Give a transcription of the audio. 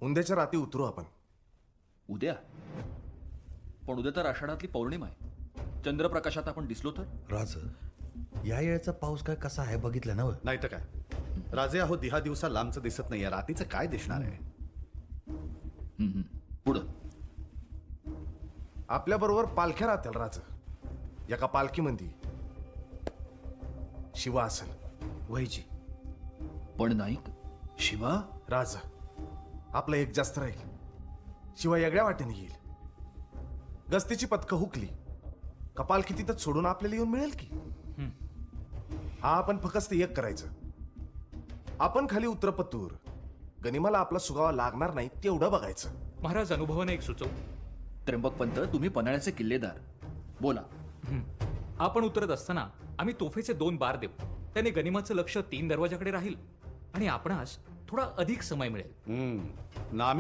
उंद्याच्या रात्री उतरू आपण. उद्या? पण उद्या तर आषाढातली पौर्णिमा आहे. चंद्रप्रकाशात आपण दिसलो तर? राज, या येळचा पाऊस काय कसा आहे बघितलं ना? नाही तर काय राजे, अहो 10 दिवसा लांबचं दिसत नाहीये, रात्रीचं काय दिसणार आहे? पुढं. आपल्या बरोबर पालख्या राहतील राज. एका पालखीमध्ये शिवा असेल. वहीची पण नाईक, शिवा? राज, आपलं एक जास्त राहील. शिवा वेगळ्या वाटेने येईल. गस्तीची पथकं हुकली का पालखी तिथंच सोडून आपल्याला येऊन मिळेल की. हा आपण फक्त एक करायचं. आपण खाली उतरपतूर गनिमाला आपला सुगावा लागणार नाही तेवढं बघायचं. महाराज, अनुभवाने एक सुचव. त्र्यंबक पंत, तुम्ही पन्हाळ्याचे किल्लेदार, बोला. आपण उतरत असताना आम्ही तोफेचे 2 बार देऊ. त्याने गनिमाचं लक्ष 3 दरवाजाकडे राहील आणि आपणास थोडा अधिक समय मिळेल. नामी